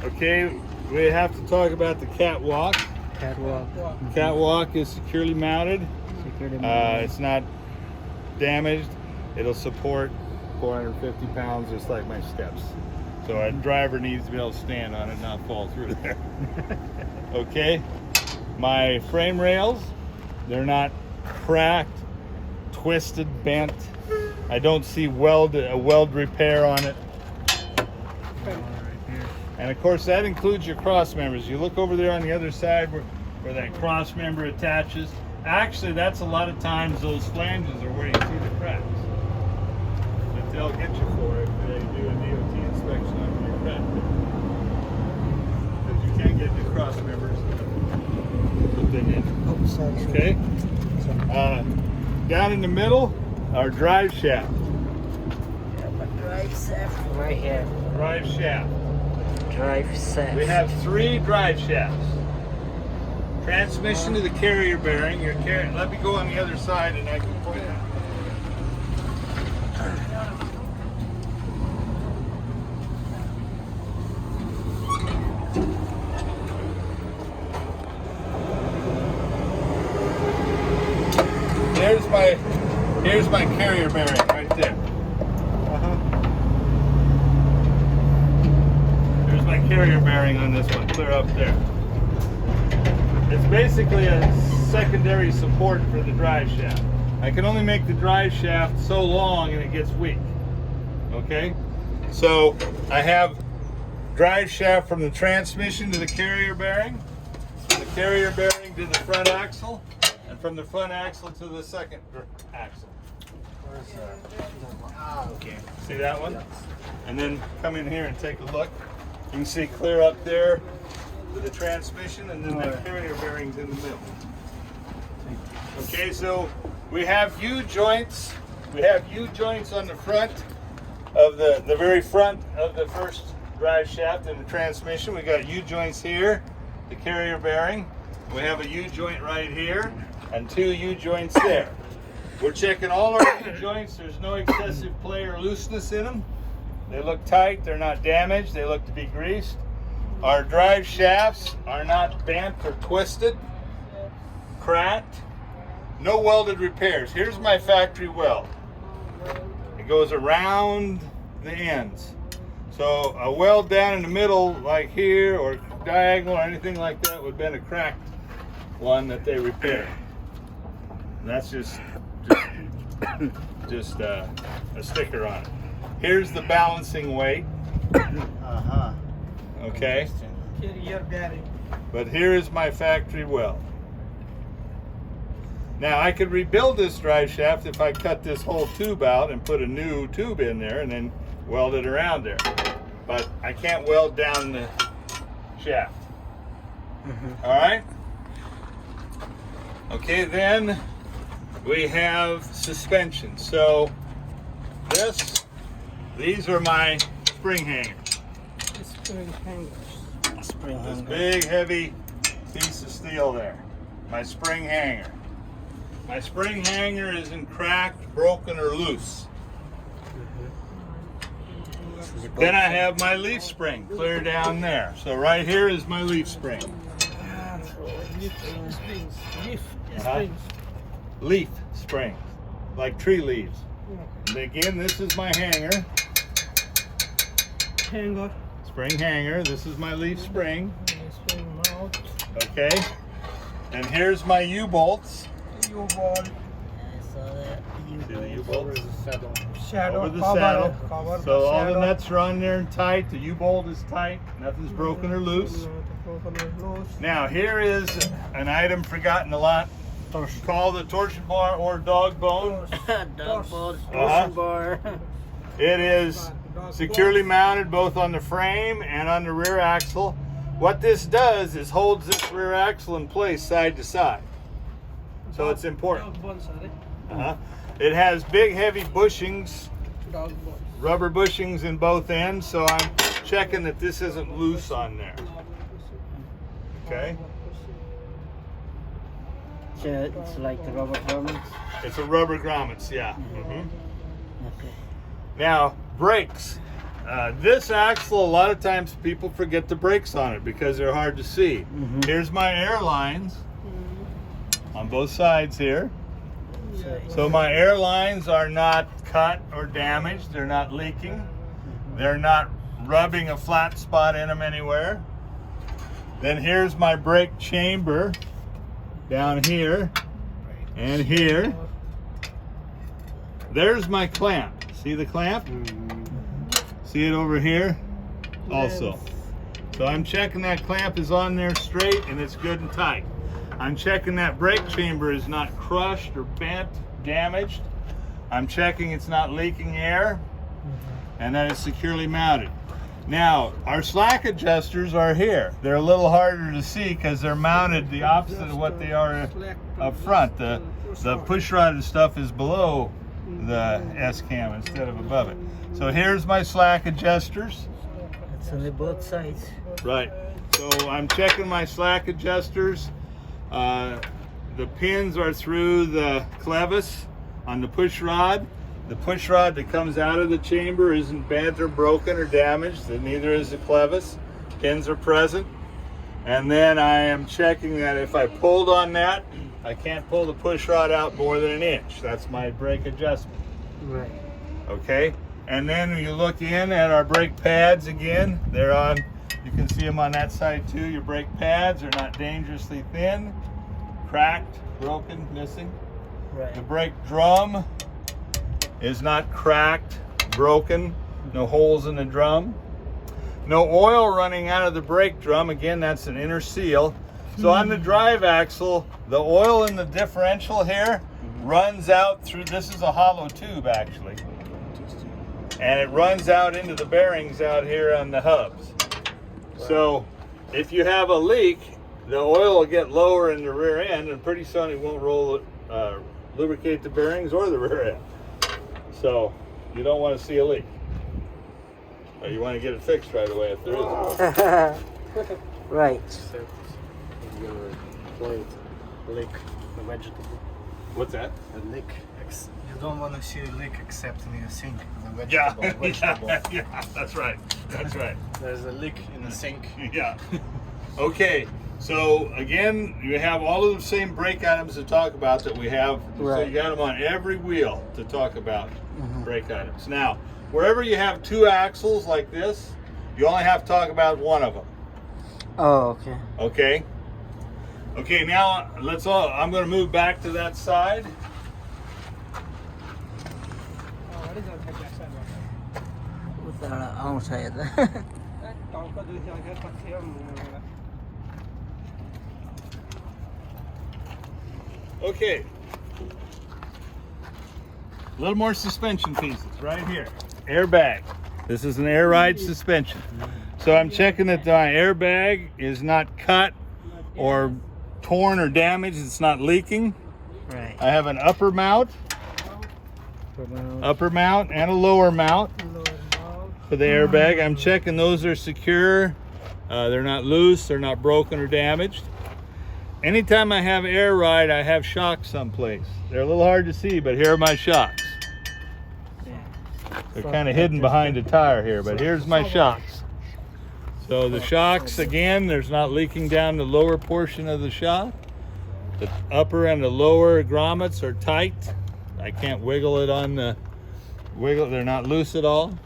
Okay, we have to talk about the Catwalk. Catwalk. Catwalk is securely mounted. It's not damaged. It'll support 450 pounds just like my steps. So a driver needs to be able to stand on it and not fall through there. Okay, my frame rails, they're not cracked, twisted, bent. I don't see a weld repair on it. And of course that includes your cross members. You look over there on the other side where that cross member attaches. Actually, that's a lot of times those flanges are where you see the cracks. That they'll get you for if they do a DOT inspection on your crack. Because you can't get the cross members put them in. Okay? Down in the middle, our drive shaft. Drive shaft right here. Drive shaft. Drive shaft. We have 3 drive shafts. Transmission to the carrier bearing. Let me go on the other side and I can point out. Here's my carrier bearing right there. There's my carrier bearing on this one, clear up there. It's basically a secondary support for the drive shaft. I can only make the drive shaft so long and it gets weak. Okay? So I have drive shaft from the transmission to the carrier bearing, from the carrier bearing to the front axle, and from the front axle to the second axle. Okay. See that one? And then come in here and take a look. You can see clear up there to the transmission, and then the carrier bearings in the middle. Okay, so we have U-joints. We have U-joints on the front of the very front of the first drive shaft in the transmission. We got U-joints here, the carrier bearing. We have a U-joint right here and 2 U-joints there. We're checking all our U-joints. There's no excessive play or looseness in them. They look tight, they're not damaged, they look to be greased. Our drive shafts are not bent or twisted, cracked. No welded repairs. Here's my factory weld. It goes around the ends. So a weld down in the middle like here or diagonal or anything like that would have been a cracked one that they repaired. And that's just a sticker on it. Here's the balancing weight. Okay. But here is my factory weld. Now I could rebuild this drive shaft if I cut this whole tube out and put a new tube in there and then weld it around there. But I can't weld down the shaft. All right. Okay, then we have suspension. So these are my spring hangers. This big heavy piece of steel there. My spring hanger. My spring hanger isn't cracked, broken, or loose. Then I have my leaf spring clear down there. So right here is my leaf spring. Leaf springs, like tree leaves. And again, this is my hanger. Spring hanger. This is my leaf spring. Okay. And here's my U-bolts. U-bolt. See the U-bolts? Shadow. Over the saddle. So all the nuts are on there and tight. The U-bolt is tight. Nothing's broken or loose. Now here is an item forgotten a lot. Called the torsion bar or dog bone. Torsion bar. It is securely mounted both on the frame and on the rear axle. What this does is holds this rear axle in place side to side. So it's important. It has big heavy bushings, rubber bushings in both ends, so I'm checking that this isn't loose on there. Okay? So it's like the rubber grommets? It's a rubber grommets, yeah. Okay. Now, brakes. This axle, a lot of times people forget the brakes on it because they're hard to see. Here's my air lines on both sides here. So my air lines are not cut or damaged. They're not leaking. They're not rubbing a flat spot in them anywhere. Then here's my brake chamber down here and here. There's my clamp. See the clamp? See it over here also. So I'm checking that clamp is on there straight and it's good and tight. I'm checking that brake chamber is not crushed or bent, damaged. I'm checking it's not leaking air and that it's securely mounted. Now, our slack adjusters are here. They're a little harder to see because they're mounted the opposite of what they are up front. The push rod and stuff is below the S-cam instead of above it. So here's my slack adjusters. It's on both sides. Right. So I'm checking my slack adjusters. The pins are through the clevis on the push rod. The push rod that comes out of the chamber isn't bent or broken or damaged, and neither is the clevis. Pins are present. And then I am checking that if I pulled on that, I can't pull the push rod out more than an inch. That's my brake adjustment. Right. Okay? And then you look in at our brake pads again. They're on, you can see them on that side too. Your brake pads are not dangerously thin, cracked, broken, missing. Right. The brake drum is not cracked, broken, no holes in the drum. No oil running out of the brake drum. Again, that's an inner seal. So on the drive axle, the oil in the differential here runs out through, this is a hollow tube actually. And it runs out into the bearings out here on the hubs. So if you have a leak, the oil will get lower in the rear end and pretty soon it won't lubricate the bearings or the rear end. So you don't want to see a leak. Or you want to get it fixed right away if there is. Right. Lick the vegetable. What's that? A lick. You don't want to see a lick except in your sink. The Yeah, vegetable. yeah, that's right. That's right. There's a lick in the sink. Yeah. Okay. So again, you have all of the same brake items to talk about that we have. So Right. you got them on every wheel to talk about brake items. Now, wherever you have two axles like this, you only have to talk about one of them. Oh, okay. Okay. Okay. Now I'm going to move back to that side. Okay. A little more suspension pieces right here. Airbag. This is an air ride suspension. So I'm checking that my airbag is not cut or torn or damaged. It's not leaking. Right. I have an upper mount and a lower mount for the airbag. I'm checking those are secure. They're not loose, they're not broken or damaged. Anytime I have air ride, I have shocks someplace. They're a little hard to see, but here are my shocks. They're kind of hidden behind the tire here, but here's my shocks. So the shocks, again, there's not leaking down the lower portion of the shock. The upper and the lower grommets are tight. I can't wiggle it on the wiggle. They're not loose at all.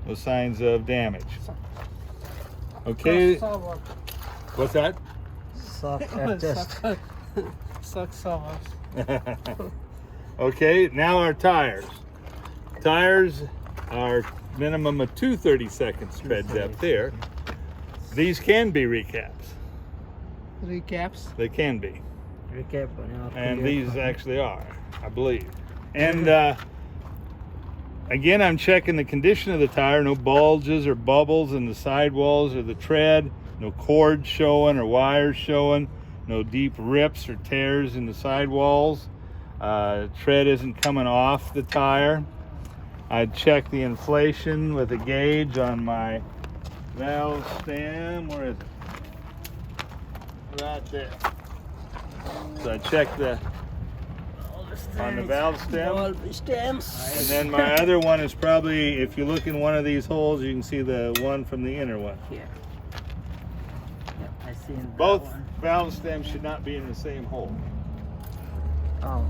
No signs of damage. Okay. What's that? Okay, now our tires. Tires are minimum of 2/32 tread depth here. These can be recaps. Recaps. They can be. Recap. And these actually are, I believe. And again, I'm checking the condition of the tire. No bulges or bubbles in the sidewalls or the tread. No cords showing or wires showing. No deep rips or tears in the sidewalls. Tread isn't coming off the tire. I check the inflation with a gauge on my valve stem. Where is it? Right there. So I check the on the valve stem. Valve stems. And then my other one is probably, if you look in one of these holes, you can see the one from the inner one. Here. Yep, I see that Both one. valve stems should not be in the same hole. Oh.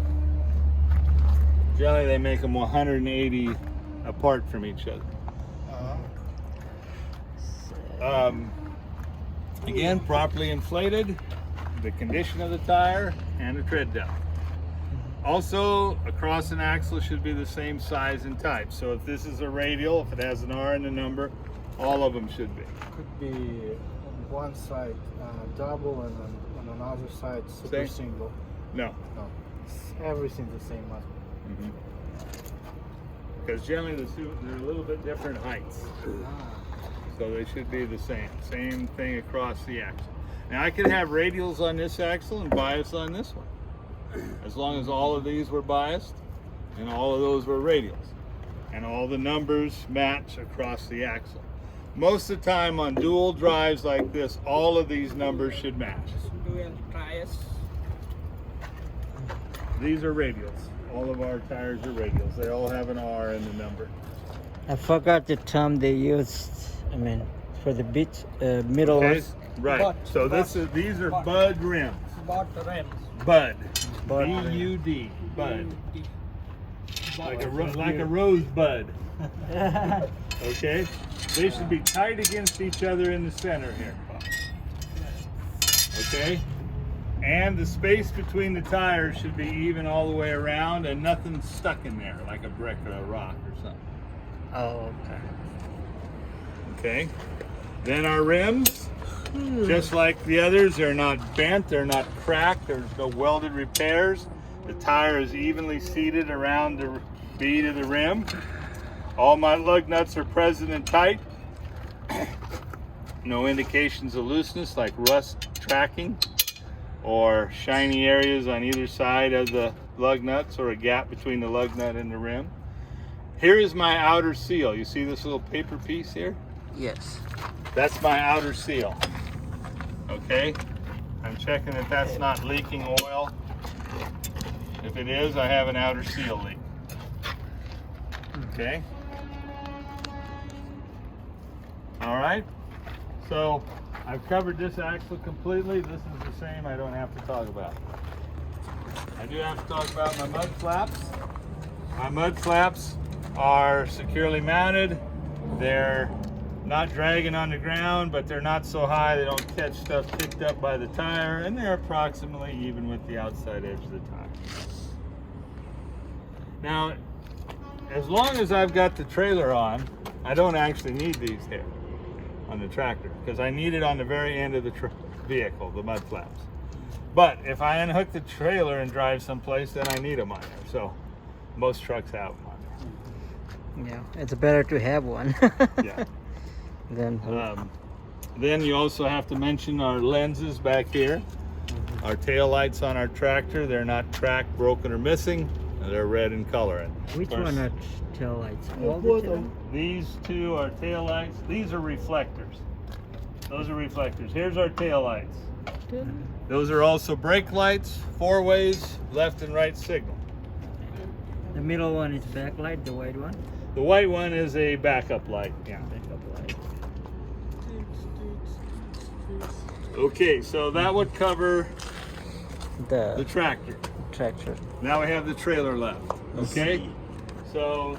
Generally, they make them 180 apart from each other. Again, properly inflated, the condition of the tire, and the tread depth. Also, across an axle should be the same size and type. So if this is a radial, if it has an R in the number, all of them should be. Could be on one side double and on another side super Same? single. No. No, everything's the same. Because generally they're a little bit different heights. So they should be the same. Same thing across the axle. Now I could have radials on this axle and bias on this one. As long as all of these were biased and all of those were radials. And all the numbers match across the axle. Most of the time on dual drives like this, all of these numbers should match. Dual tires. These are radials. All of our tires are radials. They all have an R in the number. I forgot the term they used. I mean, for the middle Okay, ones. right. Bud. So these are Bud rims. Bought rims. Bud. Bud. B-U-D. Bud. Like a rosebud. Okay? They should be tight against each other in the center here. Okay? And the space between the tires should be even all the way around and nothing stuck in there like a brick or a rock or something. Oh, okay. Okay? Then our rims, just like the others, they're not bent, they're not cracked, there's no welded repairs. The tire is evenly seated around the bead of the rim. All my lug nuts are present and tight. No indications of looseness like rust tracking or shiny areas on either side of the lug nuts or a gap between the lug nut and the rim. Here is my outer seal. You see this little paper piece here? Yes. That's my outer seal. Okay? I'm checking that that's not leaking oil. If it is, I have an outer seal leak. Okay? All right? So, I've covered this axle completely. This is the same. I don't have to talk about. I do have to talk about my mud flaps. My mud flaps are securely mounted. They're not dragging on the ground, but they're not so high they don't catch stuff picked up by the tire, and they're approximately even with the outside edge of the tire. Now, as long as I've got the trailer on, I don't actually need these here on the tractor because I need it on the very end of the vehicle, the mud flaps. But if I unhook the trailer and drive someplace, then I need them on there. So most trucks have them on Yeah, it's better to have one. there. Yeah. Then Then you also have to mention our lenses back here. Our tail lights on our tractor, they're not cracked, broken, or missing. They're red in color. which Of course, one are tail lights? All the tail? These two are tail lights. These are reflectors. Those are reflectors. Here's our tail lights. Those are also brake lights, 4 ways, left and right signal. The middle one is backlight, the white one. The white one is a backup light. Yeah. Backup light. Okay, so that would cover the The tractor. tractor. Now we have the trailer left. Okay? So